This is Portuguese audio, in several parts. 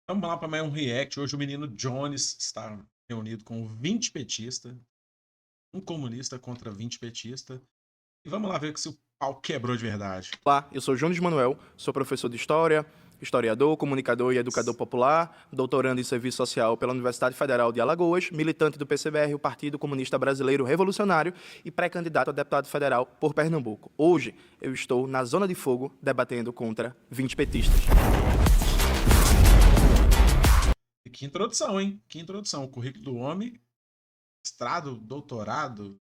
Vamos lá para mais um react. Hoje o menino Jones está reunido com 20 petistas, um comunista contra 20 petistas. E vamos lá ver se o pau quebrou de verdade. Olá, eu sou Jones Manuel, sou professor de História, historiador, comunicador e educador popular, doutorando em Serviço Social pela Universidade Federal de Alagoas, militante do PCBR, o Partido Comunista Brasileiro Revolucionário, e pré-candidato a deputado federal por Pernambuco. Hoje, eu estou na Zona de Fogo, debatendo contra 20 petistas. E que introdução, hein? Que introdução. O currículo do homem, mestrado, doutorado.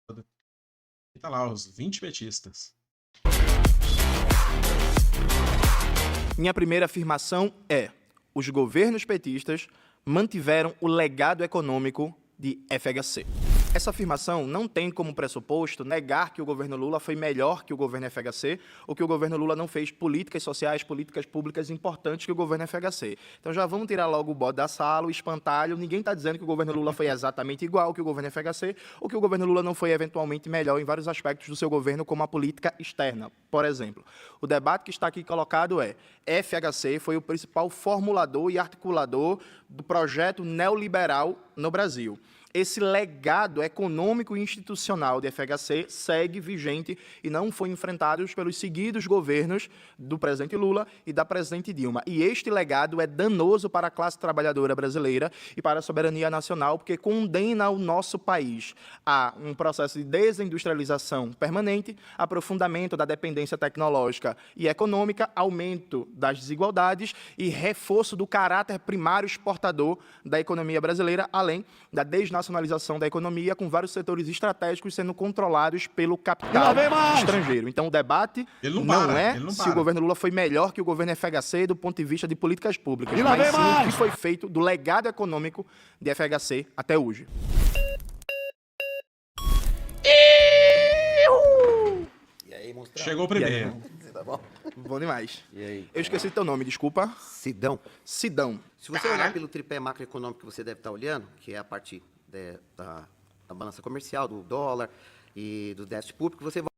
E tá lá, os 20 petistas. Minha primeira afirmação é: os governos petistas mantiveram o legado econômico de FHC. Essa afirmação não tem como pressuposto negar que o governo Lula foi melhor que o governo FHC ou que o governo Lula não fez políticas sociais, políticas públicas importantes que o governo FHC. Então já vamos tirar logo o bode da sala, o espantalho. Ninguém está dizendo que o governo Lula foi exatamente igual que o governo FHC ou que o governo Lula não foi eventualmente melhor em vários aspectos do seu governo, como a política externa. Por exemplo, o debate que está aqui colocado é: FHC foi o principal formulador e articulador do projeto neoliberal no Brasil. Esse legado econômico e institucional de FHC segue vigente e não foi enfrentado pelos seguidos governos do presidente Lula e da presidente Dilma. E este legado é danoso para a classe trabalhadora brasileira e para a soberania nacional, porque condena o nosso país a um processo de desindustrialização permanente, aprofundamento da dependência tecnológica e econômica, aumento das desigualdades e reforço do caráter primário exportador da economia brasileira, além da desnacionalização da economia, com vários setores estratégicos sendo controlados pelo capital estrangeiro. Então, o debate não é se o governo Lula foi melhor que o governo FHC do ponto de vista de políticas públicas, mas sim o que foi feito do legado econômico de FHC até hoje. E aí, monstrão? Chegou o primeiro. Tá bom? Bom demais. E aí? Eu esqueci teu nome, desculpa. Sidão. Sidão. Se você olhar pelo tripé macroeconômico que você deve estar olhando, que é a parte da balança comercial, do dólar e do déficit público, você vai...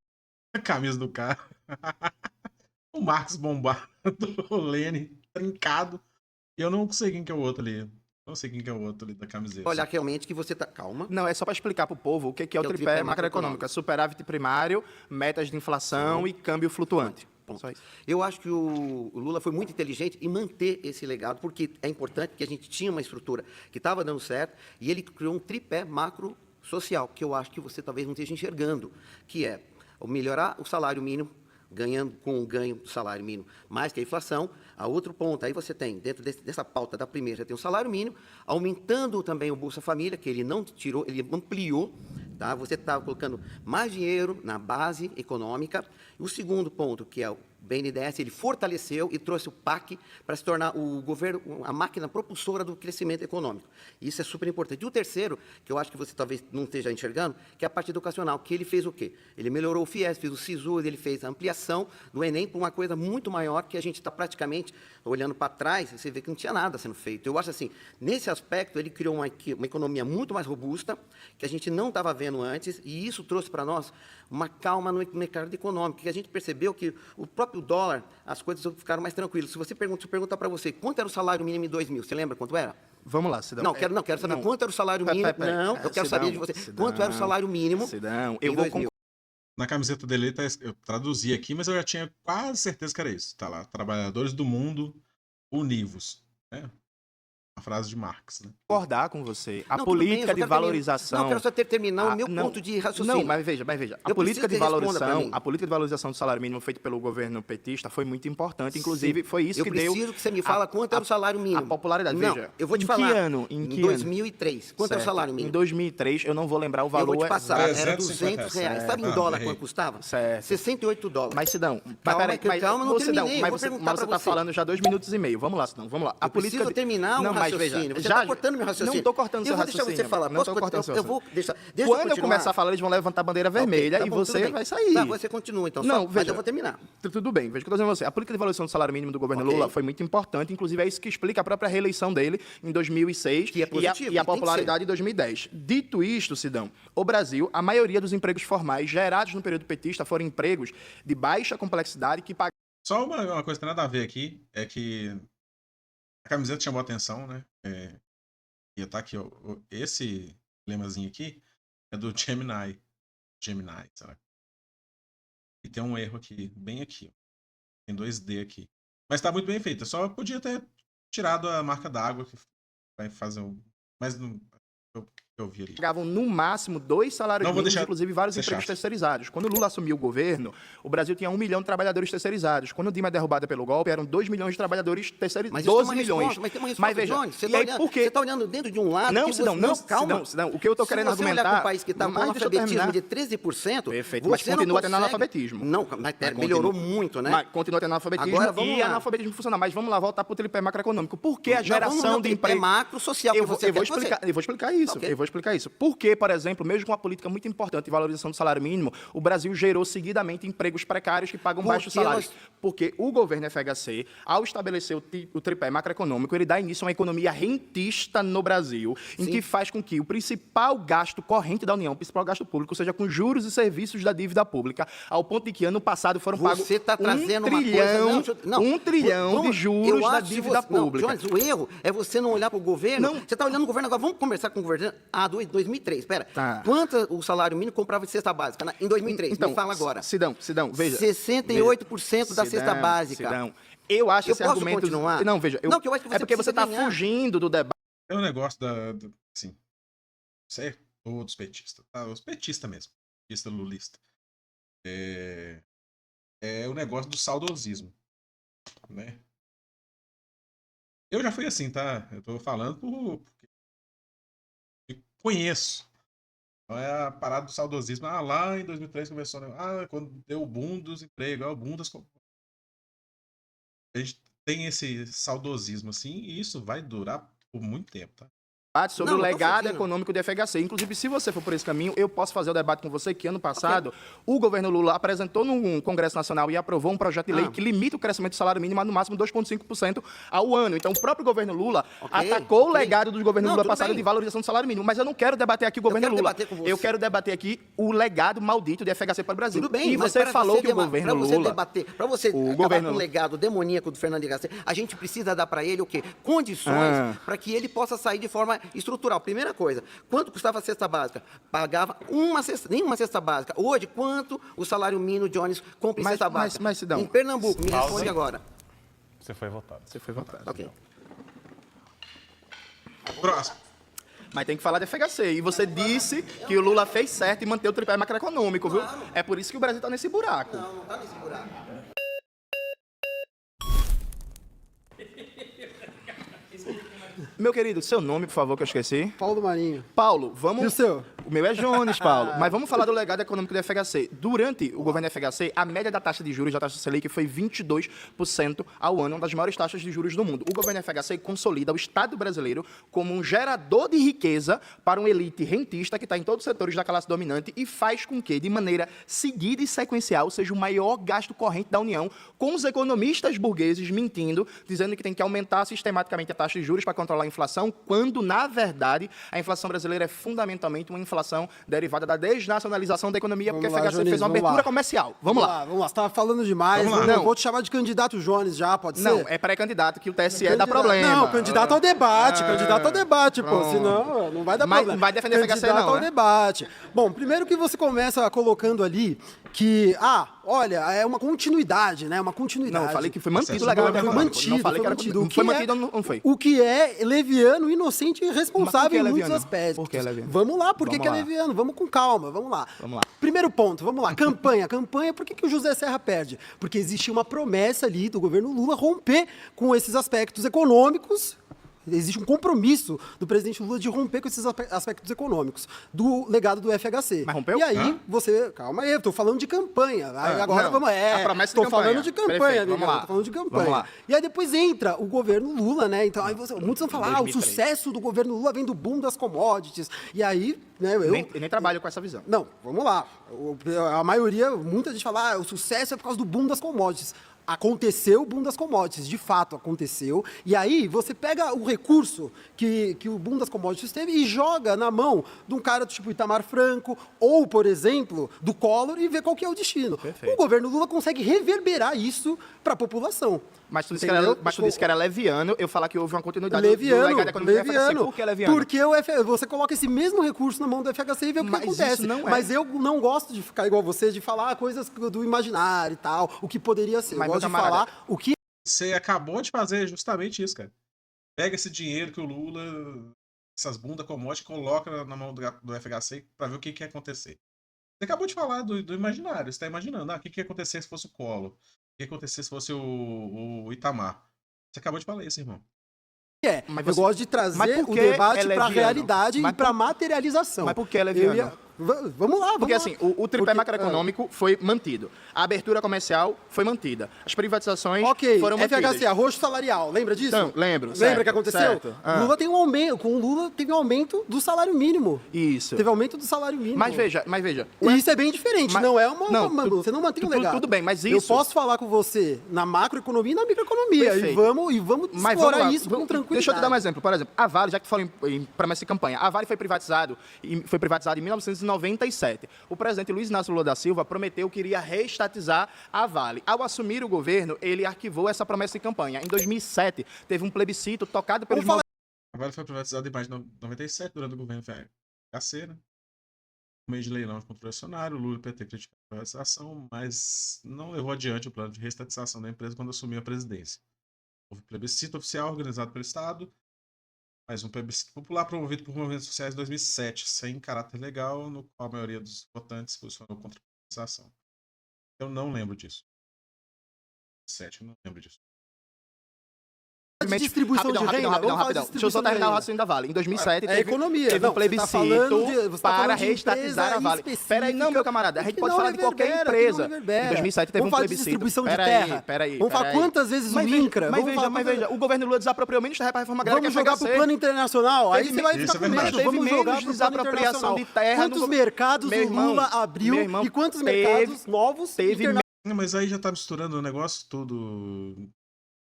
A camisa do cara. O Marcos bombado, o Lênin trincado. E eu não sei quem que é o outro ali. Não sei quem que é o outro ali da camiseta. olhar realmente que você tá... Calma. Não, é só para explicar para o povo o que é o tripé macroeconômico. É superávit primário, metas de inflação e câmbio flutuante. Só isso. Eu acho que o Lula foi muito inteligente em manter esse legado, porque é importante, porque a gente tinha uma estrutura que estava dando certo, e ele criou um tripé macro social, que eu acho que você talvez não esteja enxergando, que é melhorar o salário mínimo, ganhando com o ganho do salário mínimo mais que a inflação. A outro ponto, aí você tem, dentro dessa pauta da primeira, você tem o salário mínimo, aumentando também o Bolsa Família, que ele não tirou, ele ampliou, tá? Você está colocando mais dinheiro na base econômica. O segundo ponto, que é o BNDES, ele fortaleceu e trouxe o PAC para se tornar o governo, a máquina propulsora do crescimento econômico. Isso é super importante. E o terceiro, que eu acho que você talvez não esteja enxergando, que é a parte educacional, que ele fez o quê? Ele melhorou o FIES, fez o SISU, ele fez a ampliação do Enem para uma coisa muito maior, que a gente está praticamente olhando para trás, e você vê que não tinha nada sendo feito. Eu acho assim, nesse aspecto, ele criou uma economia muito mais robusta, que a gente não estava vendo antes, e isso trouxe para nós uma calma no mercado econômico, que a gente percebeu que o próprio dólar, as coisas ficaram mais tranquilas. Se você perguntar para você, quanto era o salário mínimo em 2000? Você lembra quanto era? Vamos lá, Sidão. Quero saber quanto era o salário mínimo. Não, eu quero saber de você. Quanto era o salário mínimo Sidão, em 2000? Na camiseta dele, eu traduzi aqui, mas eu já tinha quase certeza que era isso. Tá lá, trabalhadores do mundo univos. Né? A frase de Marx, né? Concordar com você. A Não, política tudo bem, de valorização... Não, eu quero só terminar o meu ponto de raciocínio. Não, mas veja. A política de valorização do salário mínimo feita pelo governo petista foi muito importante. Inclusive, foi isso que deu... Eu preciso que você me fala quanto era o salário mínimo. A popularidade, não, veja. Eu vou te falar. Em 2003. Quanto era o salário mínimo? Em 2003, eu não vou lembrar o valor... Eu vou te passar. Era 350 200 reais. Sabe em dólar quanto custava? Certo. 68 dólares. Mas, Sidão... Calma, não terminei. Mas você está falando já 2 minutos e meio. Vamos lá, Sidão, vamos lá. Eu preciso terminar o raciocínio. Você está cortando meu raciocínio. Não estou cortando seu raciocínio. Eu vou deixar você falar. Não estou cortando seu raciocínio. Deixa Quando eu começar a falar, eles vão levantar a bandeira vermelha e você vai sair. Tá, você continua, então. Não, mas eu vou terminar. Tudo bem, veja o que eu estou dizendo a você. A política de valorização do salário mínimo do governo Lula foi muito importante, inclusive é isso que explica a própria reeleição dele em 2006 que é positivo, e a popularidade em 2010. Dito isto, Sidão, o Brasil, a maioria dos empregos formais gerados no período petista foram empregos de baixa complexidade que pagavam... Só uma coisa que tem nada a ver aqui, é que camiseta chamou a atenção, né? E tá aqui, ó. Esse lemazinho aqui é do Gemini. Gemini, sabe? E tem um erro aqui, bem aqui. Tem 2D aqui. Mas tá muito bem feito. Só podia ter tirado a marca d'água que vai fazer um. Mas não. Eu vi ali. Pagavam no máximo 2 salários mínimos, inclusive vários empregos terceirizados. Quando o Lula assumiu o governo, o Brasil tinha 1 milhão de trabalhadores terceirizados. Quando o Dilma é derrubada pelo golpe, eram 2 milhões de trabalhadores terceirizados. 12 milhões. Mas tem uma resposta, veja, Jones, você você está olhando dentro de um lado... Calma. O que eu estou querendo argumentar... Se você olhar para um país que está com analfabetismo de 13%... Perfeito, mas continua tendo analfabetismo. Não, mas melhorou muito, né? Mas continua tendo analfabetismo e analfabetismo funcional. Mas vamos lá, voltar para o tripé macroeconômico. Por que a geração de emprego... É macro social que você quer. Eu vou explicar isso. Por que, por exemplo, mesmo com uma política muito importante de valorização do salário mínimo, o Brasil gerou seguidamente empregos precários que pagam baixos salários? Porque o governo FHC, ao estabelecer o tripé macroeconômico, ele dá início a uma economia rentista no Brasil, em que faz com que o principal gasto corrente da União, o principal gasto público, seja com juros e serviços da dívida pública, ao ponto de que ano passado foram pagos um trilhão de juros da dívida pública. Jones, o erro é você não olhar para o governo. Você está olhando o governo agora. Vamos conversar com o governo. 2003. Espera. Quanto o salário mínimo comprava de cesta básica em 2003? Então, me fala agora. Sidão, veja. 68% da cesta básica. Sidão, eu acho esse argumento... Continuar? Não, veja. Não, que eu acho que você porque você está fugindo do debate. É um negócio assim, você todos petistas, tá? Os petistas mesmo. Petista lulista. É o negócio do saudosismo, né? Eu já fui assim, tá? Eu tô falando porque conheço. Então é a parada do saudosismo. Lá em 2003 começou, né? Quando deu o boom dos empregos, o boom das... A gente tem esse saudosismo, assim, e isso vai durar por muito tempo, tá? Sobre o legado econômico do FHC. Inclusive, se você for por esse caminho, eu posso fazer o debate com você que ano passado o governo Lula apresentou no Congresso Nacional e aprovou um projeto de lei que limita o crescimento do salário mínimo a no máximo 2,5% ao ano. Então, o próprio governo Lula atacou o legado do governo Lula passado de valorização do salário mínimo. Mas eu não quero debater aqui o governo Lula. Eu quero debater aqui o legado maldito do FHC para o Brasil. Tudo bem, e você falou que o governo Lula... Para você acabar com o legado demoníaco do Fernando Henrique, a gente precisa dar para ele o quê? Condições para que ele possa sair de forma estrutural. Primeira coisa, quanto custava a cesta básica? Pagava nenhuma cesta básica. Hoje, quanto o salário mínimo, Jones, compra em cesta básica? Mas, Sidão, em Pernambuco, me responde agora. Você foi votado. Ok. Próximo. Mas tem que falar de FHC. E você disse que o Lula fez certo em manter o tripé macroeconômico, viu? É por isso que o Brasil está nesse buraco. Não está nesse buraco. Meu querido, seu nome, por favor, que eu esqueci. Paulo Marinho. Paulo, vamos... E o seu? O meu é Jones, Paulo. Mas vamos falar do legado econômico do FHC. Durante o governo do FHC, a média da taxa de juros, da taxa Selic, foi 22% ao ano, uma das maiores taxas de juros do mundo. O governo do FHC consolida o Estado brasileiro como um gerador de riqueza para uma elite rentista que está em todos os setores da classe dominante e faz com que, de maneira seguida e sequencial, seja o maior gasto corrente da União, com os economistas burgueses mentindo, dizendo que tem que aumentar sistematicamente a taxa de juros para controlar a inflação, quando, na verdade, a inflação brasileira é fundamentalmente uma inflação derivada da desnacionalização da economia, porque a FHC fez uma abertura comercial. Vamos lá. Você estava falando demais. Não, vou te chamar de candidato Jones já, pode ser? Não, é pré-candidato, que o TSE dá problema. Não, candidato ao debate, pô, senão não vai dar problema. Não vai defender a FHC, não, candidato ao debate. Bom, primeiro que você começa colocando ali que, olha, é uma continuidade, né? Uma continuidade. Não, eu falei que foi mantido o legado econômico. Não falei que era mantido. Foi mantido ou não foi? O que é leviano, inocente e irresponsável em muitos aspectos. Por que é leviano? Vamos lá, por que é leviano? Vamos com calma, vamos lá. Primeiro ponto, vamos lá. Campanha, por que o José Serra perde? Porque existe uma promessa ali do governo Lula romper com esses aspectos econômicos. Existe um compromisso do presidente Lula de romper com esses aspectos econômicos do legado do FHC. Mas rompeu? E aí, calma aí, eu tô falando de campanha. Agora não, vamos. a promessa de tô campanha. falando de campanha, Perfeito, vamos lá. Tô falando de campanha. Vamos lá. E aí depois entra o governo Lula, né? Então aí muitos vão falar, o 2003. sucesso do governo Lula vem do boom das commodities. E aí, né, eu nem trabalho com essa visão. Não, vamos lá. A maioria, muita gente fala, o sucesso é por causa do boom das commodities. Aconteceu o boom das commodities, de fato aconteceu. E aí você pega o recurso que o boom das commodities teve e joga na mão de um cara do tipo Itamar Franco ou, por exemplo, do Collor e vê qual que é o destino. Perfeito. O governo Lula consegue reverberar isso para a população. Mas tu disse, Entendeu? que era leviano, eu falar que houve uma continuidade do Leviano, legado econômico do FHC. leviano. Por que leviano? Porque você coloca esse mesmo recurso na mão do FHC e vê o que Mas acontece. isso não é. Mas eu não gosto de ficar igual você, de falar coisas do imaginário e tal, o que poderia ser. Mas, Eu meu gosto de camarada, falar o que Você acabou de fazer justamente isso, cara. Pega esse dinheiro que o Lula, essas bundas commodities, coloca na mão do FHC pra ver o que ia acontecer. Você acabou de falar do imaginário. Você tá imaginando, o que ia acontecer se fosse o Collor? O que ia acontecer se fosse o Itamar? Você acabou de falar isso, irmão. é. Mas Eu você- gosto de trazer mas por o que debate é para a leviano? realidade Mas e para a materialização. Mas por que é leviano? Vamos lá, vamos Porque lá. assim, o tripé Porque- macroeconômico foi mantido. A abertura comercial foi mantida. As privatizações Ok, foram mantidas. FHC, arroxo salarial, lembra disso? Então, lembro, Lembra certo, que aconteceu? certo. Ah. Lula tem um aumento, com o Lula teve um aumento do salário mínimo. Isso. Teve aumento do salário mínimo. Mas veja. E isso é bem diferente, Mas- não é uma... não, você não mantém um tudo- legado. tudo bem, mas Eu isso- posso falar com você na macroeconomia e na microeconomia. Perfeito. E vamos Mas explorar vamos lá, isso com tranquilidade. Deixa eu te dar um exemplo. Por exemplo, a Vale, já que tu falou em promessa de campanha, a Vale foi privatizada em 1997. O presidente Luiz Inácio Lula da Silva prometeu que iria reestatizar a Vale. Ao assumir o governo, ele arquivou essa promessa de campanha. Em 2007, teve um plebiscito tocado pelos Vamos falar A Vale foi privatizada em mais de 97, durante o governo FHC, né? No meio de leilão de controle acionário, o Lula e o PT criticaram a privatização, mas não levou adiante o plano de reestatização da empresa quando assumiu a presidência. Houve plebiscito oficial organizado pelo Estado, mas um plebiscito popular promovido por movimentos sociais em 2007, sem caráter legal, no qual a maioria dos votantes se posicionou contra a privatização. Eu não lembro disso. 2007, eu não lembro disso. de distribuição de renda. Vamos falar de Rapidão. Deixa eu só distribuição de terminar o renda. raciocínio da Vale. Em 2007, É economia. teve Não, um você tá falando plebiscito você tá para falando de reestatizar a empresa Vale. específica. Peraí, não, meu camarada. A gente Que pode não falar de qualquer reverbera, empresa. que não reverbera. Em 2007 teve Vamos um falar de plebiscito. distribuição de Peraí, terra. Peraí. Vamos falar quantas vezes o INCRA. Mas Vamos falar veja, o governo Lula desapropriou menos terra para a reforma agrária Vamos que a jogar pro FHC. plano internacional. Aí Teve você vai isso ficar é com medo. verdade. Teve Vamos menos jogar pro plano desapropriação internacional. de terra Quantos no- mercados Meu o irmão, Lula abriu meu irmão, e quantos teve- mercados novos teve internacionais? Não, mas aí já tá misturando o negócio todo.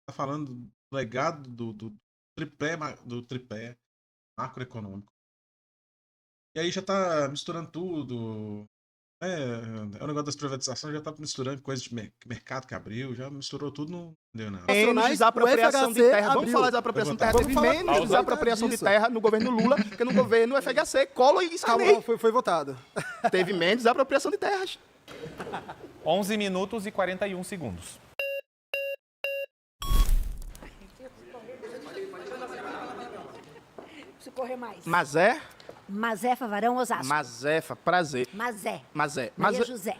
Tá falando do legado do tripé macroeconômico. E aí já tá misturando tudo. O negócio das privatizações, já tá misturando coisas de mercado que abriu, já misturou tudo, não deu nada. Menos Nacionais, desapropriação o de FHC terra. Vamos abriu. falar de desapropriação de terra. Vamos Teve falar- menos vamos desapropriação de disso. terra no governo Lula que no governo FHC, Collor e Calma, Sarney. foi votado. Teve menos desapropriação de terras. 11 minutos e 41 segundos. Preciso correr mais. Mazefa, Varão Osasco. prazer. Mazé. Maria José.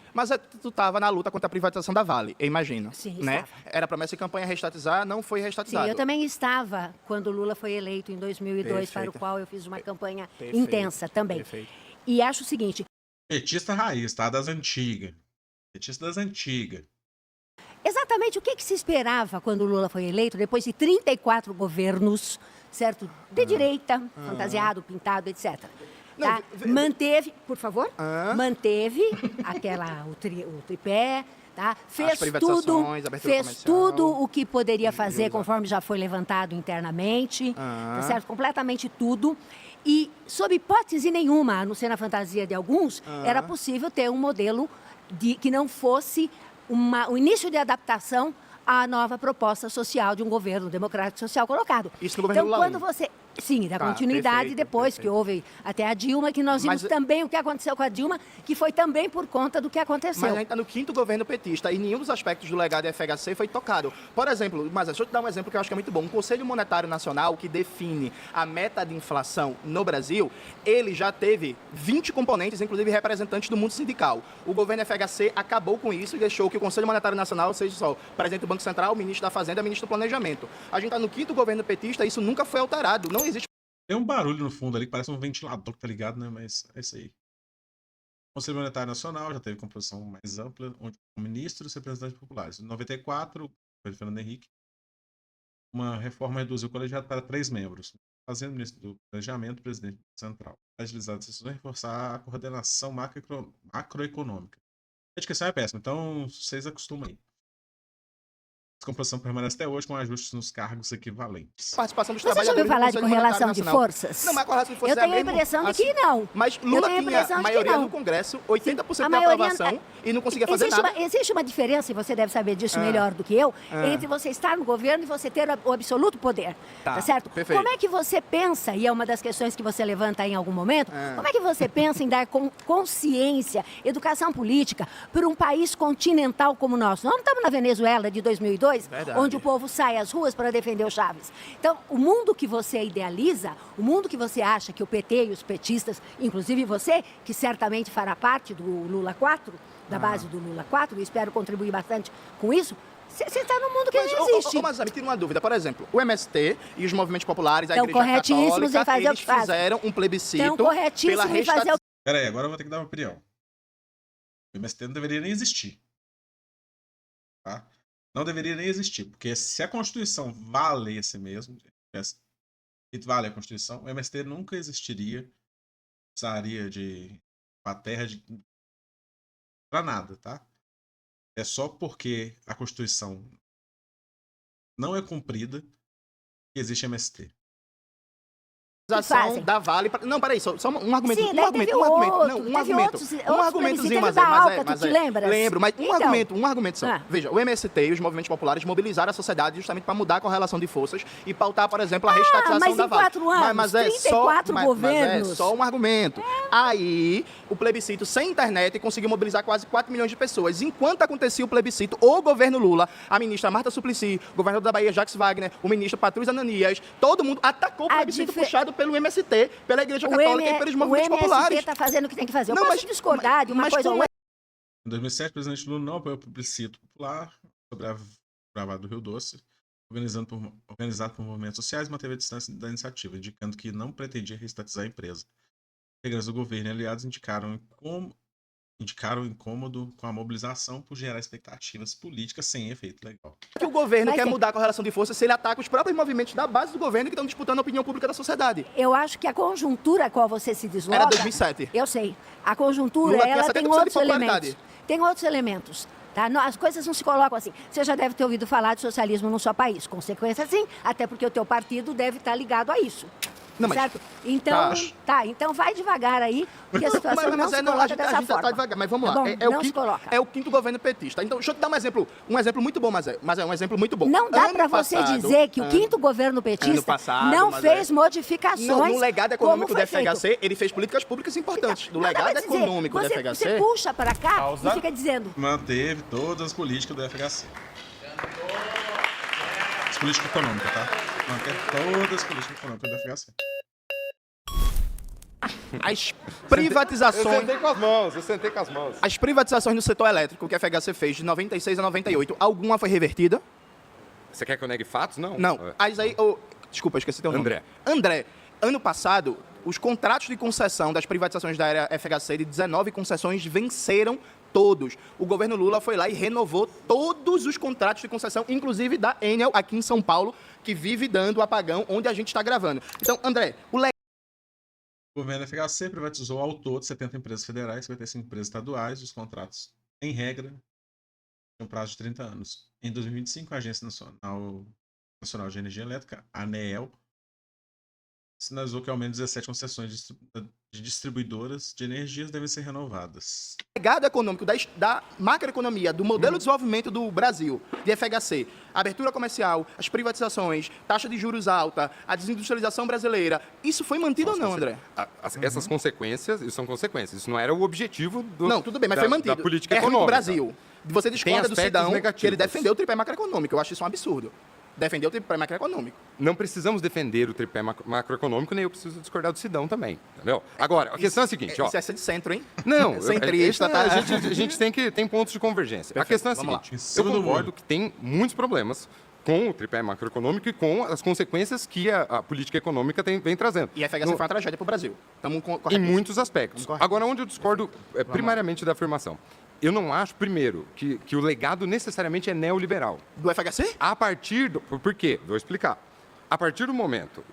Tu tava na luta contra a privatização da Vale, eu imagino. Sim, né? estava. Era promessa de campanha reestatizar, não foi Sim, reestatizado. eu também estava quando Lula foi eleito em 2002, para o Perfeito. qual eu fiz uma campanha Perfeito. intensa também. Perfeito. E acho o seguinte, Petista raiz, tá? Das antigas. Petista das antigas. exatamente o que se esperava quando o Lula foi eleito, depois de 34 governos, certo? De direita, fantasiado, pintado, etc. Não, Tá? Manteve, por favor, manteve o tripé, tá? Fez privatizações, tudo, abertura fez comercial. tudo o que poderia fazer, conforme já foi levantado internamente, tá certo? Completamente tudo. E, sob hipótese nenhuma, a não ser na fantasia de alguns, era possível ter um modelo que não fosse o início de adaptação à nova proposta social de um governo democrático social colocado. Isso no governo Então, Lula quando 1. você... Sim, da Tá, continuidade perfeito, depois, perfeito. que houve até a Dilma, que nós vimos Mas- também o que aconteceu com a Dilma, que foi também por conta do que aconteceu. Mas a gente está no quinto governo petista e nenhum dos aspectos do legado FHC foi tocado. Por exemplo, mas deixa eu te dar um exemplo que eu acho que é muito bom. O Conselho Monetário Nacional, que define a meta de inflação no Brasil, ele já teve 20 componentes, inclusive representantes do mundo sindical. O governo FHC acabou com isso e deixou que o Conselho Monetário Nacional seja só o presidente do Banco Central, o ministro da Fazenda e o ministro do Planejamento. A gente está no quinto governo petista e isso nunca foi alterado. Não existe. Tem um barulho no fundo ali que parece um ventilador que tá ligado, né? Mas é isso aí. O Conselho Monetário Nacional já teve composição mais ampla, onde ministros e representantes populares. Em 94, o Fernando Henrique, uma reforma reduziu o colegiado para 3 membros, fazendo ministro do Planejamento, presidente do Central. Agilizar as decisões e reforçar a coordenação macroeconômica. A educação é péssima, então vocês acostumam aí. descomposição permanece até hoje com ajustes nos cargos equivalentes. Participação dos Você já trabalhadores ouviu falar no de Conselho correlação Monetário de Nacional. forças? Não, mas a correlação de forças Eu tenho é a mesmo impressão de assim. que não. Mas Eu Lula tenho a tinha impressão de que maioria não. no Congresso, 80% A da maioria- aprovação e não conseguia fazer existe nada. existe uma diferença, e você deve saber disso melhor do que eu, entre você estar no governo e você ter o absoluto poder. Tá, Tá certo? perfeito. Como é que você pensa, e é uma das questões que você levanta em algum momento, como é que você pensa em dar consciência, educação política para um país continental como o nosso? Nós não estamos na Venezuela de 2002, Verdade. onde o povo sai às ruas para defender o Chaves. Então, o mundo que você idealiza, o mundo que você acha que o PT e os petistas, inclusive você, que certamente fará parte do Lula 4, da base do Lula 4, e espero contribuir bastante com isso, você está num mundo que não existe. Mas me tira uma dúvida. Por exemplo, o MST e os movimentos populares, a Estão Igreja corretíssimos Católica, em fazer o eles que fazem. fizeram um plebiscito Estão pela corretíssimos em fazer o restatização. Pera aí, agora eu vou ter que dar uma opinião. O MST não deveria nem existir. Tá? Não deveria nem existir, porque se a Constituição valesse mesmo, e vale a Constituição, o MST nunca existiria, precisaria de uma terra para nada, tá? É só porque a Constituição não é cumprida que existe MST. fazem. Da Vale. Não, peraí, só um argumento. Sim, um daí argumento, teve um argumento. outro, Não, um teve argumento. outros Um argumentozinho, plebiscitos mas da Alca, tu te lembras? Lembro, mas Então. um argumento só. Veja, o MST e os movimentos populares mobilizaram a sociedade justamente para mudar a correlação de forças e pautar, por exemplo, a restatização mas da em Vale. 4 anos, mas é 34 mas governos. é só um argumento. Aí, o plebiscito sem internet conseguiu mobilizar quase 4 milhões de pessoas. Enquanto acontecia o plebiscito, o governo Lula, a ministra Marta Suplicy, o governador da Bahia, Jacques Wagner, o ministro Patrus Ananias, todo mundo atacou o plebiscito puxado pelo MST, pela Igreja Católica e pelos movimentos O MST populares. está fazendo o que tem que fazer. Eu Não, posso mas- discordar de uma mas coisa ou como outra. Em 2007, o presidente Lula não apoiou o plebiscito popular sobre a Bravada do Rio Doce, organizado por movimentos sociais, manteve a distância da iniciativa, indicando que não pretendia reestatizar a empresa. Regras do governo e aliados indicaram incômodo com a mobilização por gerar expectativas políticas sem efeito legal. Que o governo Mas quer é- mudar a correlação de forças se ele ataca os próprios movimentos da base do governo que estão disputando a opinião pública da sociedade. Eu acho que a conjuntura a qual você se desloca... Era 2007. Eu sei. A conjuntura, Lula tinha ela tem 70% de outros popularidade. elementos. Tem outros elementos. Tá? As coisas não se colocam assim. Você já deve ter ouvido falar de socialismo no seu país. Consequência, sim, até porque o teu partido deve estar ligado a isso. Não, mas- certo? Então, então vai devagar aí, porque a situação não se coloca dessa a gente forma. tá devagar, mas vamos Tá lá. bom? É o Não se quinto, coloca. é o quinto governo petista. Então, deixa eu te dar um exemplo muito bom, mas é um exemplo muito bom. Não dá Ano para você passado- dizer que o quinto governo petista ano passado, não mas fez é- modificações. No legado econômico como do foi FHC, feito. ele fez políticas públicas importantes. Do Não dá pra legado dizer. econômico do Você FHC... puxa para cá Pausa. e fica dizendo. Manteve todas as políticas do FHC. As políticas econômicas, tá? Manteve todas as políticas econômicas do FHC. As Eu privatizações... sentei com as mãos, eu sentei com as mãos. As privatizações no setor elétrico que a FHC fez de 96 a 98, alguma foi revertida? Você quer que eu negue fatos? Não. Não. Mas aí, desculpa, eu esqueci teu nome. André. André, ano passado, os contratos de concessão das privatizações da área FHC de 19 concessões venceram todos. O governo Lula foi lá e renovou todos os contratos de concessão, inclusive da Enel aqui em São Paulo, que vive dando o apagão onde a gente está gravando. Então, André, O governo FHC privatizou ao todo 70 empresas federais, 55 empresas estaduais. Os contratos, em regra, tinham prazo de 30 anos. Em 2025, a Agência Nacional de Energia Elétrica, a ANEEL, sinalizou que ao menos 17 concessões de distribuidoras de energias devem ser renovadas. legado econômico da macroeconomia, do modelo de desenvolvimento do Brasil, de FHC, a abertura comercial, as privatizações, taxa de juros alta, a desindustrialização brasileira, isso foi mantido ou não, André? Essas consequências, isso são consequências. Isso não era o objetivo Não, tudo bem, mas da, foi mantido. da política é ruim pro econômica. Brasil. Você discorda do aspectos Sidão, que ele negativos. defendeu o tripé macroeconômico. Eu acho isso um absurdo. Defendeu o tripé macroeconômico. Não precisamos defender o tripé macroeconômico, nem eu preciso discordar do Sidão também, entendeu? Agora, a questão é a seguinte, ó. Isso é ser de centro, hein? Não, Centrista, tá? a gente tem pontos de convergência. A questão é a vamos lá. seguinte, Em eu cima do concordo muro. que tem muitos problemas com o tripé macroeconômico e com as consequências que a política econômica vem trazendo. E a FHC foi uma tragédia pro Brasil. Estamos Em corretíssimos. muitos aspectos. Correto. Agora, onde eu discordo primariamente da afirmação. Eu não acho, primeiro, que o legado necessariamente é neoliberal. Do FHC? A partir do... Por quê? Vou explicar. A partir do momento...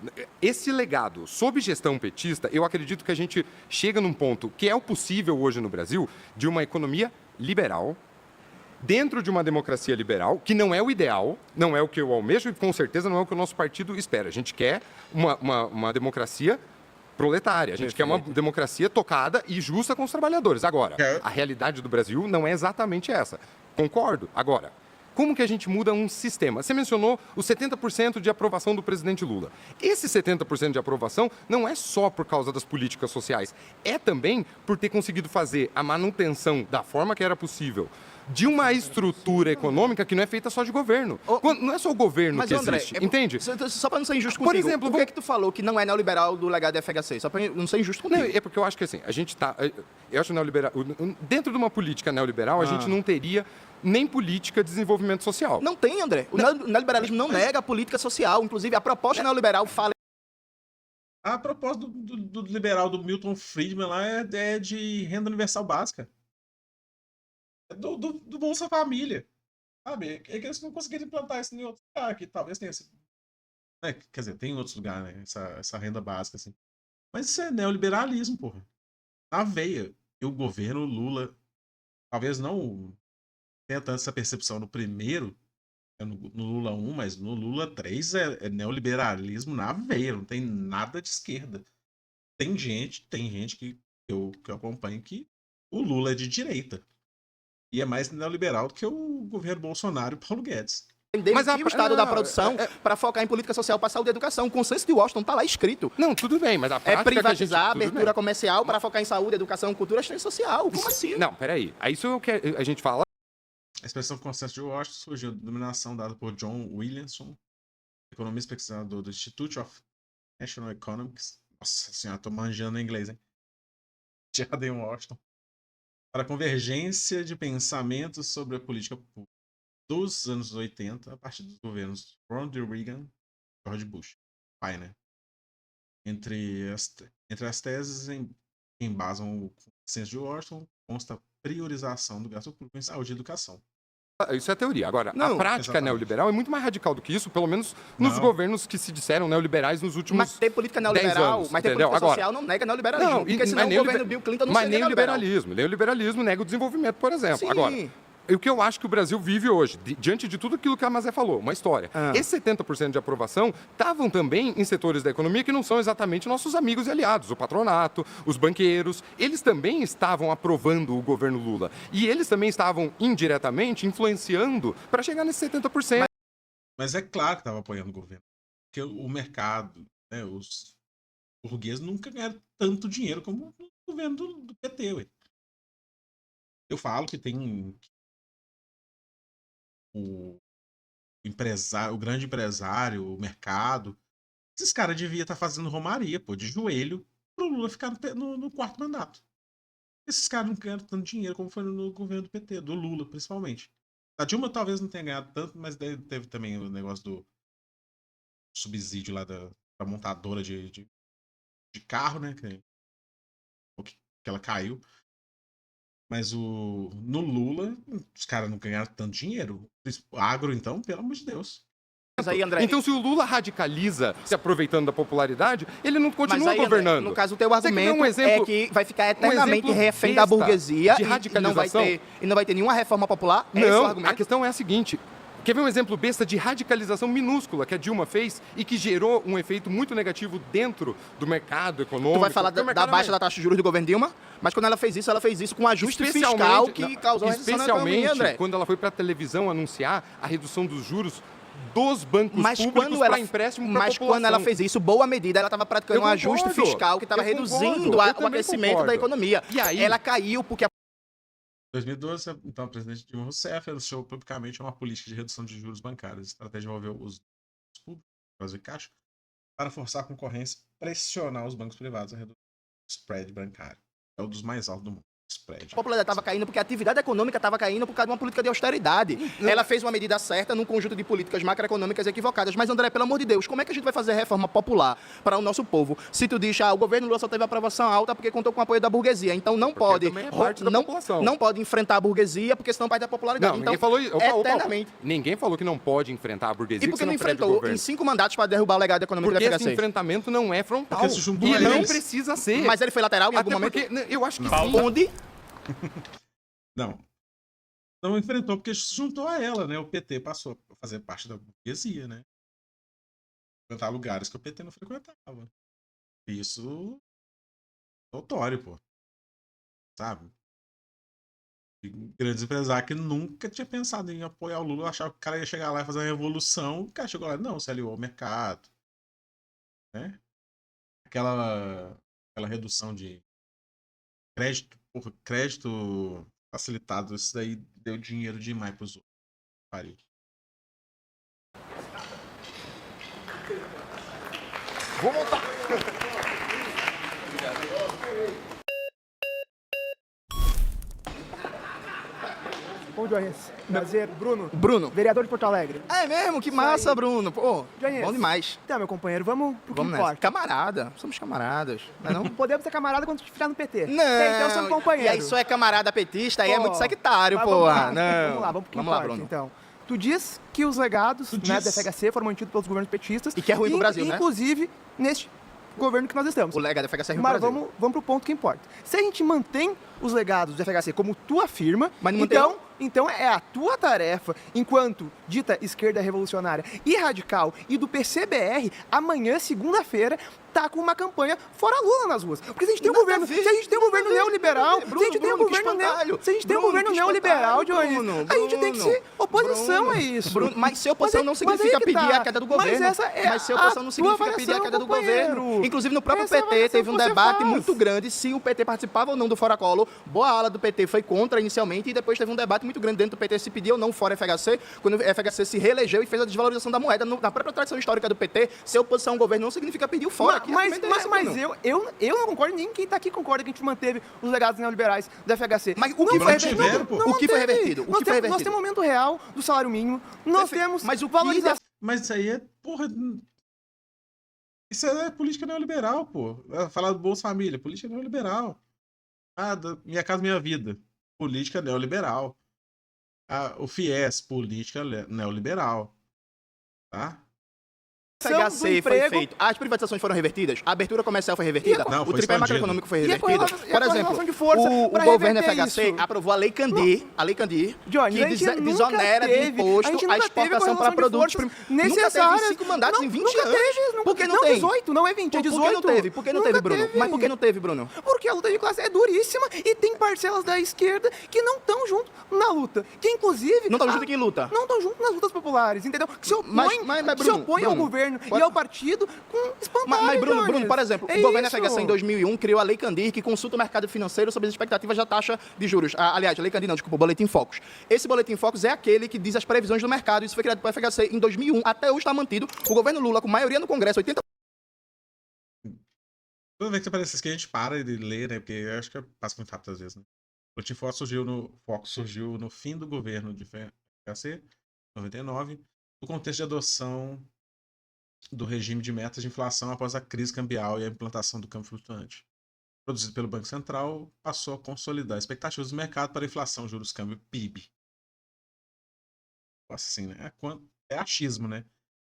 Esse legado, sob gestão petista, eu acredito que a gente chega num ponto que é o possível hoje no Brasil de uma economia liberal, dentro de uma democracia liberal, que não é o ideal, não é o que eu almejo e com certeza não é o que o nosso partido espera. A gente quer uma democracia proletária. A gente quer uma democracia tocada e justa com os trabalhadores. Agora, a realidade do Brasil não é exatamente essa. Concordo. Agora, como que a gente muda um sistema? Você mencionou os 70% de aprovação do presidente Lula. Esse 70% de aprovação não é só por causa das políticas sociais, é também por ter conseguido fazer a manutenção da forma que era possível de uma estrutura econômica que não é feita só de governo. Não é só o governo que André, existe, entende? Só para não ser injusto Por contigo, exemplo, por que que tu falou que não é neoliberal do legado da FHC? Só para não ser injusto contigo. Não, é porque eu acho que assim, a gente tá... Eu acho neoliberal... Dentro de uma política neoliberal, a gente não teria nem política de desenvolvimento social. Não tem, André. O neoliberalismo não nega a política social. Inclusive, a proposta neoliberal fala... A proposta do liberal do Milton Friedman lá é de renda universal básica. É do Bolsa Família. Sabe? É que eles não conseguiram implantar isso em outro lugar, que talvez tenha sido. Né? Quer dizer, tem em outros lugares, né? Essa renda básica, assim. Mas isso é neoliberalismo, porra. Na veia. E o governo Lula, talvez não tenha tanto essa percepção no primeiro, no Lula 1, mas no Lula 3 é neoliberalismo na veia, não tem nada de esquerda. Tem gente que eu acompanho que o Lula é de direita. E é mais neoliberal do que o governo Bolsonaro e Paulo Guedes. Mas o estado da produção para focar em política social, para saúde e educação. O consenso de Washington está lá escrito. Não, tudo bem, mas a prática privatizar a abertura comercial para focar em saúde, educação, cultura, assistência social. Como assim? Não, peraí. Aí isso é o que a gente fala. A expressão consenso de Washington surgiu da denominação dada por John Williamson, economista pesquisador do Institute of National Economics. Nossa senhora, tô manjando em inglês, hein? Gerado em Washington. Para a convergência de pensamentos sobre a política pública dos anos 80, a partir dos governos Ronald Reagan e George Bush, pai, né? Entre as teses que embasam o consenso de Washington, consta a priorização do gasto público em saúde e educação. Isso é a teoria. Agora, Não, a prática exatamente. neoliberal é muito mais radical do que isso, pelo menos nos governos que se disseram neoliberais nos últimos Mas ter política 10 neoliberal, anos, mas ter entendeu? política Agora, social não nega neoliberalismo. Não, porque senão o governo Bill Clinton não mas seria nem o neoliberal. liberalismo. Nem o liberalismo nega o desenvolvimento, por exemplo. Sim. Agora, o que eu acho que o Brasil vive hoje, diante de tudo aquilo que a Mazé falou, uma história. Esse 70% de aprovação estavam também em setores da economia que não são exatamente nossos amigos e aliados, o patronato, os banqueiros. Eles também estavam aprovando o governo Lula. E eles também estavam indiretamente influenciando para chegar nesse 70%. Mas é claro que estava apoiando o governo. Porque o mercado, né, os burgueses nunca ganharam tanto dinheiro como no governo do PT, ué. Eu falo que tem o empresário, o grande empresário, o mercado. Esses caras deviam estar fazendo romaria, pô, de joelho, pro Lula ficar no quarto mandato. Esses caras não ganharam tanto dinheiro como foi no governo do PT, do Lula, principalmente. A Dilma talvez não tenha ganhado tanto, mas teve também o negócio do subsídio lá da montadora de carro, né? Que ela caiu. Mas no Lula, os caras não ganharam tanto dinheiro. O agro, então, pelo amor de Deus. Mas aí, André, Então, se o Lula radicaliza, se aproveitando da popularidade, ele não mas continua aí, André, governando. no caso, o teu Você quer ver argumento um exemplo- é que vai ficar eternamente exemplo refém da besta burguesia de e não vai radicalização? ter nenhuma reforma popular? É esse o Não, argumento? a questão é a seguinte. Quer ver um exemplo besta de radicalização minúscula que a Dilma fez e que gerou um efeito muito negativo dentro do mercado econômico? Tu vai falar Porque o da mercado baixa é- da taxa de juros do governo Dilma, mas quando ela fez isso com um ajuste fiscal que causou a recessão na economia, especialmente André. quando ela foi para a televisão anunciar a redução dos juros dos bancos Mas públicos quando para ela, empréstimo para a mas população. quando ela fez isso, boa medida, ela estava praticando Eu um ajuste concordo. fiscal que estava Eu reduzindo concordo. Eu o também aquecimento concordo. da economia. E aí- Ela caiu porque a Em 2012, então, o presidente Dilma Rousseff anunciou publicamente uma política de redução de juros bancários. A estratégia envolveu os públicos, fazer caixa, para forçar a concorrência e pressionar os bancos privados a reduzir o spread bancário. É um dos mais altos do mundo. Spread. popularidade estava caindo porque a atividade econômica estava caindo por causa de uma política de austeridade. Ela fez uma medida certa num conjunto de políticas macroeconômicas equivocadas. Mas, André, pelo amor de Deus, como é que a gente vai fazer reforma popular para o nosso povo se tu diz, o governo Lula só teve aprovação alta porque contou com o apoio da burguesia. Então não pode também é parte da população. não pode enfrentar a burguesia porque senão perde a popularidade. Não, então, ninguém falou isso. eternamente. Ninguém falou que não pode enfrentar a burguesia. E porque que não você perde o enfrentou governo. em 5 mandatos para derrubar o legado econômico Porque da esse FHC? enfrentamento não é frontal. Porque se juntou E eles. não precisa ser. Mas ele foi lateral em algum Até momento? porque eu acho que sim. Onde? Não. não enfrentou porque se juntou a ela, né? O PT passou a fazer parte da burguesia, né? Frequentar lugares que o PT não frequentava. Isso notório, pô. Sabe? E grandes empresários que nunca tinha pensado em apoiar o Lula, achava que o cara ia chegar lá e fazer uma revolução. O cara chegou lá, não, se aliou ao mercado, né? Aquela redução de crédito, porra, crédito facilitado, isso daí deu dinheiro demais pros outros. Pariu. Vou montar. Bom, Jones. Prazer. Bruno. Vereador de Porto Alegre. É mesmo? Que massa, Bruno. Pô, Jones. bom demais. Então, meu companheiro, vamos pro que Vamos nessa. importa. Camarada. Somos camaradas. Não é não? Podemos ser camarada quando estiver no PT. Não. Então, somos companheiros. E aí só é camarada petista, aí é Pô, muito sectário, mas porra. Vamos lá, vamos pro que Vamos lá, importa, Bruno. então. Tu diz que os legados Tu né, diz. da FHC foram mantidos pelos governos petistas. E que é ruim pro Brasil, né? Inclusive, neste governo que nós estamos. O legado da FHC é ruim Mas pro Brasil. vamos pro ponto que importa. Se a gente mantém os legados do FHC como tu afirma, Mas não mantém, então é a tua tarefa, enquanto dita esquerda revolucionária e radical e do PCBR, amanhã, segunda-feira, tá com uma campanha fora Lula nas ruas. Porque se a gente tem um Nada governo, a ver, se a gente tem um nada governo a ver. neoliberal, Bruno, se a gente tem um Bruno, que governo espantalho. se a gente tem um Bruno, governo que neoliberal, espantalho, Johnny, Bruno, a gente tem que ser oposição Bruno, a isso. Bruno, mas ser oposição não Mas aí significa que pedir tá. a queda do governo. Mas essa é ser oposição não a significa tua pedir a avaliação, queda do companheiro. governo. Inclusive no próprio Essa é a PT avaliação teve um que você debate faz. muito grande se o PT participava ou não do Fora Collor. Boa ala do PT foi contra inicialmente e depois teve um debate muito grande dentro do PT se pedia ou não fora FHC, quando o FHC se reelegeu e fez a desvalorização da moeda. Na própria tradição histórica do PT, ser oposição ao governo não significa pedir o fora. Mas eu não concordo, nem quem tá aqui concorda que a gente manteve os legados neoliberais da FHC. Mas o Não que foi manteve, revertido? pô. O que foi manteve. revertido? O Nós que foi temos revertido? o aumento real do salário mínimo, nós temos Mas o que valorização. Mas isso aí é, porra. Isso é política neoliberal, pô. Falar do Bolsa Família, política neoliberal. Minha Casa Minha Vida, política neoliberal. O FIES, política neoliberal. Tá? FHC foi emprego. feito. As privatizações foram revertidas? A abertura comercial foi revertida? Não, o foi tripé expandido. macroeconômico foi E a revertido? correlação- e a Por exemplo, correlação de força o pra governo reverter FHC isso? aprovou a Lei Candir, Johnny, a que gente nunca desonera de teve- imposto a gente a nunca teve exportação para correlação de produtos forças nunca necessárias. teve 5 mandatos Não, em 20 nunca anos. teve, nunca- Por que não, não, tem? 18, não é 20, é 18. Por que não teve? Por que não Nunca teve, Bruno? teve. Mas por que não teve, Bruno? Porque a luta de classe é duríssima e tem parcelas da esquerda que não estão junto na luta. Que inclusive. Não estão junto em que luta? Não estão junto nas lutas populares, entendeu? Que se opõem, Mas, se Bruno, opõem ao Bruno, governo pode- e ao partido com espantalho. Mas Bruno, Jones. por exemplo, É o governo isso. FHC em 2001 criou a Lei Candir, que consulta o mercado financeiro sobre as expectativas da taxa de juros. Aliás, a Lei Candir não, desculpa, o Boletim Focus. Esse Boletim Focus é aquele que diz as previsões do mercado. Isso foi criado pelo FHC em 2001, até hoje está mantido. O governo Lula, com maioria no Congresso, 80%. Toda vez que aparece isso que a gente para de ler, né? Porque eu acho que passa muito rápido às vezes, né? O Boletim Focus surgiu no fim do governo de FHC, 99, no contexto de adoção do regime de metas de inflação após a crise cambial e a implantação do câmbio flutuante. Produzido pelo Banco Central, passou a consolidar expectativas do mercado para a inflação, juros, câmbio, PIB. Assim, né? É achismo, né?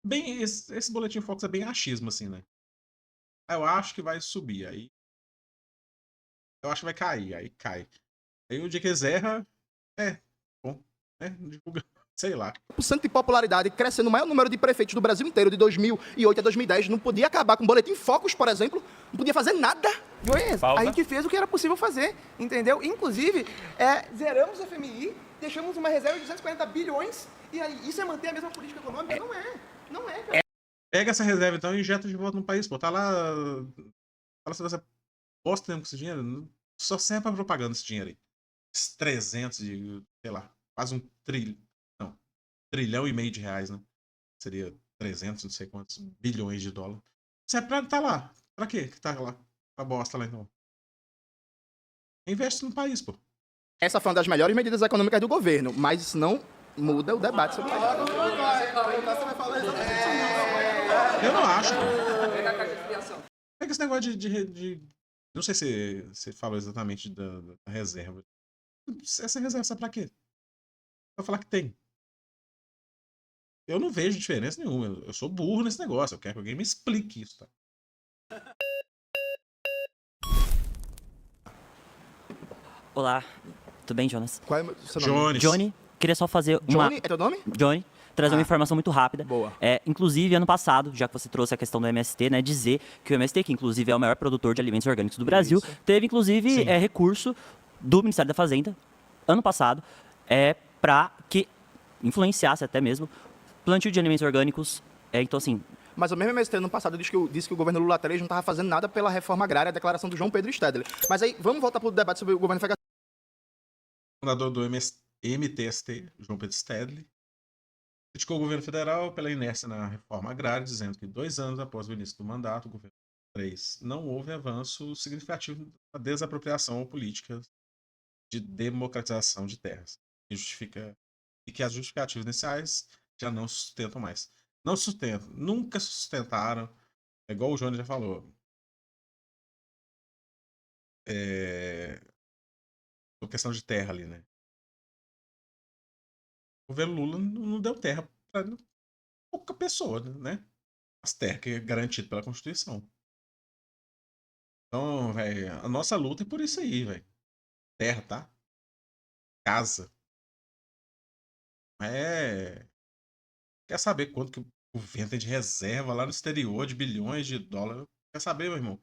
Bem, esse Boletim Focus é bem achismo, assim, né? Eu acho que vai subir, aí eu acho que vai cair, aí cai. Aí o dia que eles erram, bom, né? Divulga, sei lá. De popularidade, crescendo o maior número de prefeitos do Brasil inteiro, de 2008 a 2010, não podia acabar com o Boletim Focus, por exemplo, não podia fazer nada. Jones, Pausa. a gente fez o que era possível fazer, entendeu? Inclusive, zeramos o FMI, deixamos uma reserva de 240 bilhões, e aí isso é manter a mesma política econômica? Não é, cara. Pega essa reserva então e injeta de volta no país, pô. Tá lá. Fala se você posta mesmo com esse dinheiro. Só serve pra propaganda esse dinheiro aí. Esses 300 de, sei lá, quase um trilhão. Não, 1,5 trilhão de reais, né? Seria 300, não sei quantos bilhões de dólares. Isso é pra tá lá. Pra quê que tá lá? A bosta lá então. Investe no país, pô. Essa foi uma das melhores medidas econômicas do governo, mas isso não muda o debate sobre isso. Eu não acho. É que esse negócio de não sei se você falou exatamente da reserva. Essa reserva sabe pra quê? Pra falar que tem. Eu não vejo diferença nenhuma. Eu sou burro nesse negócio. Eu quero que alguém me explique isso, tá? Olá, Tudo bem, Jonas? Qual é o seu nome? Jones. Johnny, queria só fazer uma... Johnny, é teu nome? Johnny, trazer uma informação muito rápida. Boa. Inclusive, ano passado, já que você trouxe a questão do MST, né, dizer que o MST, que inclusive é o maior produtor de alimentos orgânicos do Brasil, teve inclusive recurso do Ministério da Fazenda, ano passado, para que influenciasse até mesmo plantio de alimentos orgânicos. Então, assim, Mas o mesmo MST ano passado disse que o governo Lula 3 não estava fazendo nada pela reforma agrária, a declaração do João Pedro Stedley. Mas aí, vamos voltar para o debate sobre o governo FHC. O fundador do MTST, João Pedro Stedley, criticou o governo federal pela inércia na reforma agrária, dizendo que 2 anos após o início do mandato, o governo 3 não houve avanço significativo na desapropriação ou políticas de democratização de terras. E que as justificativas iniciais já não sustentam mais. Não sustentam, nunca sustentaram, é igual o Johnny já falou. A questão de terra ali, né? O governo Lula não deu terra para pouca pessoa, né? As terras que é garantido pela Constituição. Então, velho, a nossa luta é por isso aí, velho. Terra, tá? Casa. Quer saber quanto que o governo tem de reserva lá no exterior, de bilhões de dólares? Quer saber, meu irmão?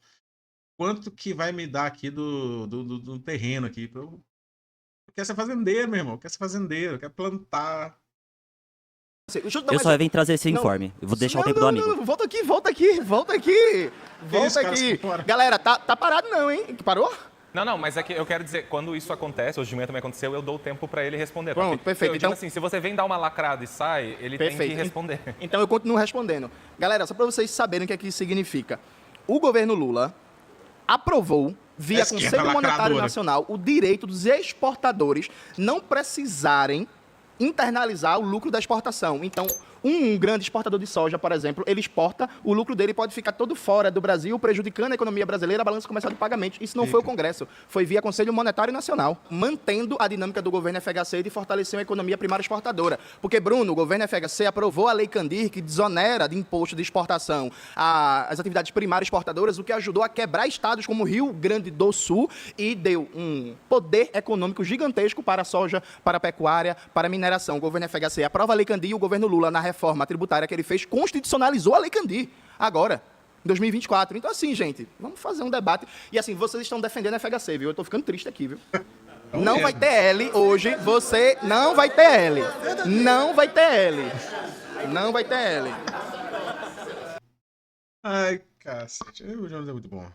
Quanto que vai me dar aqui do terreno aqui? Eu quero ser fazendeiro, meu irmão. Quer ser fazendeiro, quer plantar. eu só vim trazer esse informe. Eu vou deixar o tempo do amigo. Não, volta aqui. Galera, tá parado não, hein? Parou? Não, mas é que eu quero dizer, quando isso acontece, hoje de manhã também aconteceu, eu dou tempo para ele responder. Pronto, perfeito. Eu digo assim, se você vem dar uma lacrada e sai, ele tem que responder. Então eu continuo respondendo. Galera, só para vocês saberem o que é que isso significa. O governo Lula aprovou, via Conselho Monetário Nacional, o direito dos exportadores não precisarem internalizar o lucro da exportação. Então, um grande exportador de soja, por exemplo, ele exporta, o lucro dele pode ficar todo fora do Brasil, prejudicando a economia brasileira, a balança comercial de pagamentos. Isso não foi o Congresso, foi via Conselho Monetário Nacional, mantendo a dinâmica do governo FHC de fortalecer a economia primária exportadora. Porque, Bruno, o governo FHC aprovou a Lei Candir, que desonera de imposto de exportação as atividades primárias exportadoras, o que ajudou a quebrar estados como o Rio Grande do Sul e deu um poder econômico gigantesco para a soja, para a pecuária, para a mineração. O governo FHC aprova a Lei Candir e o governo Lula, na reforma tributária que ele fez, constitucionalizou a Lei Candir, agora, em 2024. Então, assim, gente, vamos fazer um debate. E, assim, vocês estão defendendo a FHC, viu? Eu tô ficando triste aqui, viu? Não vai ter L hoje, você não vai ter L. Não vai ter L. Não vai ter L. Ai, cacete. O Jonas é muito bom.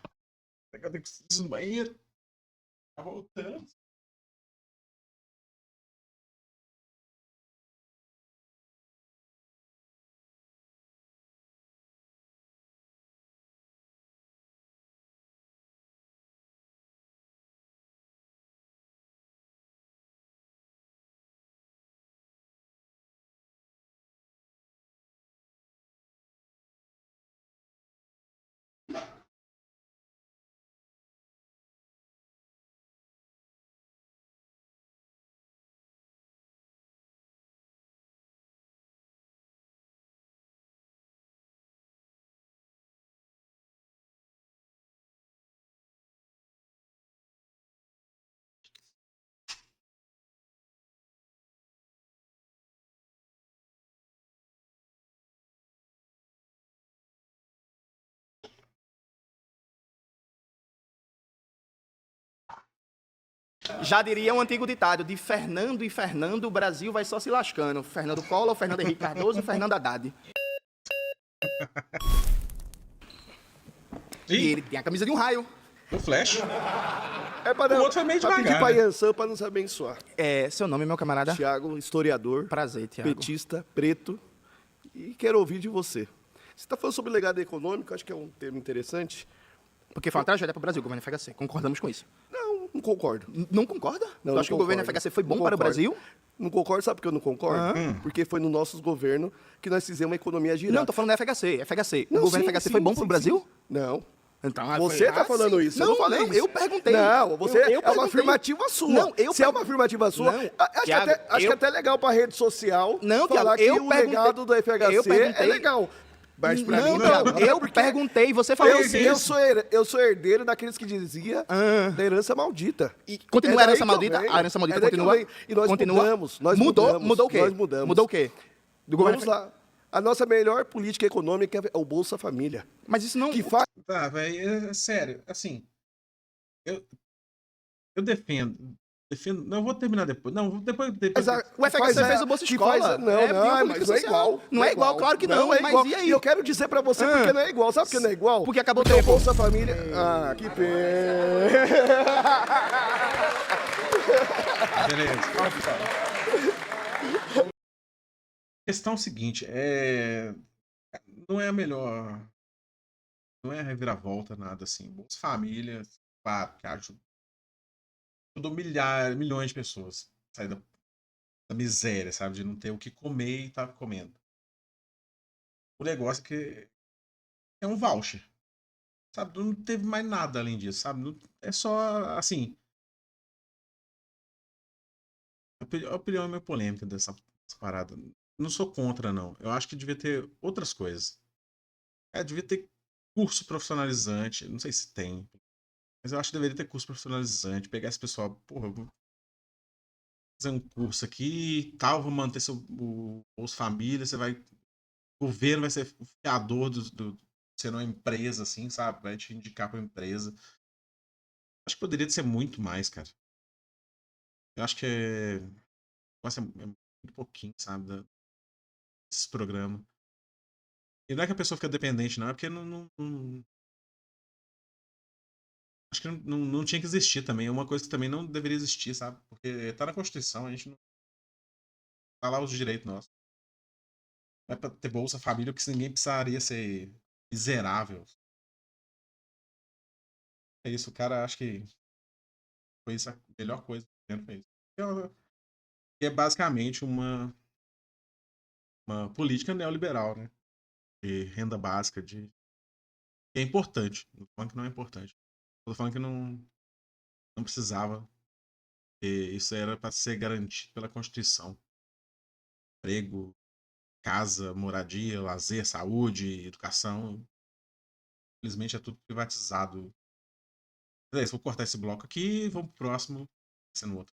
Eu tenho que ir no banheiro. Tá voltando. Já diria um antigo ditado, de Fernando e Fernando, o Brasil vai só se lascando. Fernando Collor, Fernando Henrique Cardoso, Fernando Haddad. E ele tem a camisa de um raio. O Flash. O outro foi meio pra devagar, pedir pra né? Yansan pra nos abençoar. Seu nome, meu camarada? Tiago, historiador. Prazer, Tiago. Petista, preto. E quero ouvir de você. Você está falando sobre legado econômico, acho que é um termo interessante. Porque foi uma tragédia para o Brasil, o governo FHC. Concordamos com isso. Não concordo. Não concorda? Não, Tu acha que o governo FHC foi bom para o Brasil? Não concordo, sabe por que eu não concordo? Porque foi no nosso governo que nós fizemos a economia girar. Não, tô falando da FHC. FHC. Não, o governo sim, FHC sim, foi bom sim, para o Brasil? sim. Não. Então, você está falando isso, eu não falei isso. Eu perguntei. Não, você eu é uma perguntei. afirmativa sua. Não, Se é uma afirmativa sua, Não, acho Thiago, que é até legal para a rede social Não, falar Thiago, que o legado do FHC é legal. Mas pra Não, mim, Thiago, não. eu Porque perguntei e você falou sim. eu sou herdeiro daqueles que dizia da herança maldita. E continua a É daí herança que eu maldita? venho. A herança maldita É daí que eu continua? venho. E nós Continua? mudamos. Mudou o quê? Nós mudamos. Mudou o quê? Do governo... Vamos lá. A nossa melhor política econômica é o Bolsa Família. Mas isso não... Que faz... Tá, velho, é sério, assim, eu defendo, não, eu vou terminar depois, não, depois O FHC fez o Bolsa Escola. Não, é não, política mas não é social. igual. Não é igual, claro que não, é mas igual. e aí? E eu quero dizer pra você porque não é igual. Sabe por que não é igual? Porque acabou o o tempo. Bolsa Família... Ah, que pena. beleza. A questão é o seguinte, não é a melhor, não é a reviravolta, nada assim. Bolsa Família, claro, que ajudou milhões de pessoas a sair da miséria, sabe? De não ter o que comer e tá comendo. O negócio é que é um voucher, sabe? Não teve mais nada além disso, sabe? É só, assim... A opinião é meio polêmica dessa parada. Não sou contra, não. Eu acho que devia ter outras coisas. Devia ter curso profissionalizante. Não sei se tem. Mas eu acho que deveria ter curso profissionalizante. Pegar esse pessoal, porra, eu vou fazer um curso aqui e tal, vou manter o Bolsa Família, você vai... O governo vai ser o fiador sendo uma empresa, assim, sabe? Vai te indicar pra empresa. Acho que poderia ser muito mais, cara. Eu acho que nossa, é muito pouquinho, sabe? Desses programas. E não é que a pessoa fica dependente, não. É porque acho que não tinha que existir também. É uma coisa que também não deveria existir, sabe? Porque tá na Constituição, a gente não... Tá lá os direitos nossos. Não é pra ter Bolsa Família, porque ninguém precisaria ser miserável. É isso, o cara acho que foi isso a melhor coisa que o governo fez. É basicamente uma política neoliberal, né? De renda básica, é importante. Não tô falando que não é importante. Tô falando que não precisava. Isso era para ser garantido pela Constituição. Emprego, casa, moradia, lazer, saúde, educação. Infelizmente é tudo privatizado. Mas é isso, vou cortar esse bloco aqui e vamos pro próximo, sendo outro.